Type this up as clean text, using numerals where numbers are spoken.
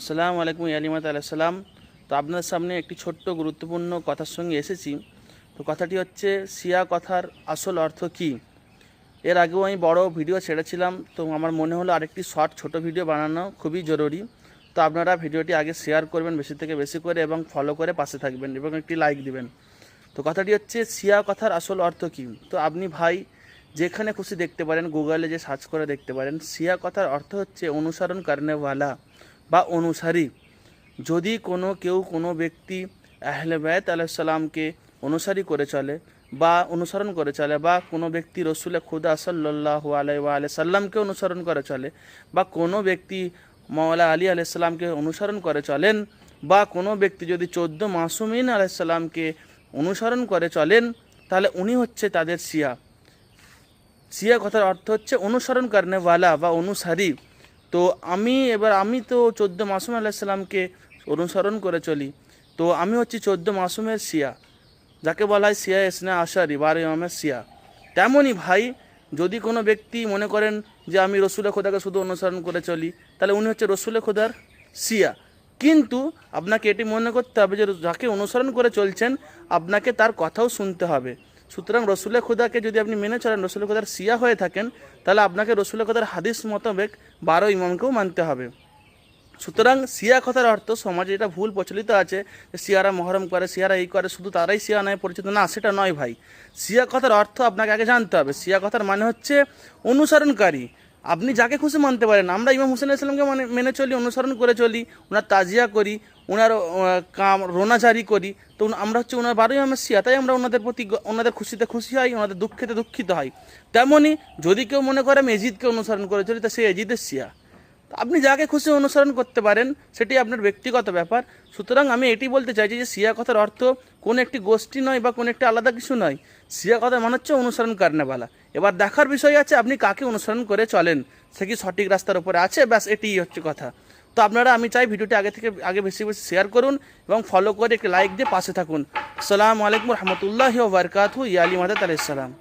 আসসালামু আলাইকুম ইয়ালিমাত আলাইসাল্লাম। তো আপনার সামনে একটি ছোট্ট গুরুত্বপূর্ণ কথার সঙ্গে এসেছি। তো কথাটি হচ্ছে শিয়া কথার আসল অর্থ কী। এর আগেও আমি বড় ভিডিও ছেড়েছিলাম, তো আমার মনে হলো আরেকটি ছোট ভিডিও বানানো খুবই জরুরি। তো আপনারা ভিডিওটি আগে শেয়ার করবেন বেশি থেকে বেশি করে এবং ফলো করে পাশে থাকবেন এবং একটি লাইক দিবেন। তো কথাটি হচ্ছে শিয়া কথার আসল অর্থ কী। তো আপনি ভাই যেখানে খুশি দেখতে পারেন, গুগলে যে সার্চ করে দেখতে পারেন। শিয়া কথার অর্থ হচ্ছে অনুসরণ করনেওয়ালা বা অনুসারী। যদি কোনো ব্যক্তি আহলে বাইত আলাইহিস সালামকে অনুসারী করে চলে বা অনুসরণ করে চলে, বা কোনো ব্যক্তি রসুল খুদা সাল্লাল্লাহু আলাইহি সাল্লামকে অনুসরণ করে চলে, বা কোনো ব্যক্তি মাওলা আলী আলাইহিস সালামকে অনুসরণ করে চলেন, বা কোনো ব্যক্তি যদি 14 মাসুমিন আলাইহিস সালামকে অনুসরণ করে চলেন, তাহলে উনি হচ্ছে তাদের শিয়া। শিয়া কথার অর্থ হচ্ছে অনুসরণ করনেওয়ালা বা অনুসারী। তো আমি তো 14 মাসুম আলাইহিস সালামকে অনুসরণ করে চলি, তো আমি হচ্ছি 14 মাসুমের শিয়া, যাকে বলা হয় শিয়া ইসনা আশারি, 12 ইমামের শিয়া। তেমনই ভাই, যদি কোনো ব্যক্তি মনে করেন যে আমি রসুল খোদাকে শুধু অনুসরণ করে চলি, তাহলে উনি হচ্ছে রসুল খোদার শিয়া। কিন্তু আপনাকে এটি মনে করতে হবে যে যাকে অনুসরণ করে চলছেন আপনাকে তার কথাও শুনতে হবে। সুতরাং রসুল খুদাকে যদি আপনি মেনে চলেন, রসুল খুদার শিয়া হয়ে থাকেন, তাহলে আপনাকে রসুল খুদার হাদিস মোতাবেক 12 ইমামকেও মানতে হবে। সুতরাং শিয়া কথার অর্থ সমাজে এটা ভুল প্রচলিত আছে যে শিয়ারা মহরম করে, শিয়ারা এই করে, শুধু তারাই শিয়া নয় পরিচিত। না, সেটা নয় ভাই। শিয়া কথার অর্থ আপনাকে আগে জানতে হবে। শিয়া কথার মানে হচ্ছে অনুসরণকারী। আপনি যাকে খুশি মানতে পারেন। আমরা ইমাম হুসেন ইসলামকে মেনে চলি, অনুসরণ করে চলি, ওনার তাজিয়া করি, ওনার রোনাজারি করি। তো আমরা হচ্ছে ওনার 12 ইমামের শিয়া, তাই আমরা ওনাদের প্রতি ওনাদের খুশিতে খুশি হয়, ওনাদের দুঃখেতে দুঃখিত হয়। তেমনই যদি কেউ মনে করে আমি এজিদকে অনুসরণ করে চলি, তা সে এজিদের শিয়া। আপনি যাকে খুশি অনুসরণ করতে পারেন, সেটি আপনার ব্যক্তিগত ব্যাপার। সুতরাং আমি এটি বলতে চাইছি যে শিয়া কথার অর্থ কোনো একটি গোষ্ঠী নয় বা কোনো একটি আলাদা কিছু নয়। শিয়া কথার মানে হচ্ছে অনুসরণ করনেওয়ালা। এবার দেখার বিষয় আছে আপনি কাকে অনুসরণ করে চলেন, সে কি সঠিক রাস্তার উপরে আছে, ব্যাস এটিই হচ্ছে কথা। তো আমি চাই ভিডিওটি আগে বেশি বেশি শেয়ার করুন এবং ফলো করে একটি লাইক দিয়ে পাশে থাকুন। আসসালামু আলাইকুম রহমতুল্লাহি ওয়া বারাকাতুহু। ইয়া আলী মাদাত আলাইহিস সালাম।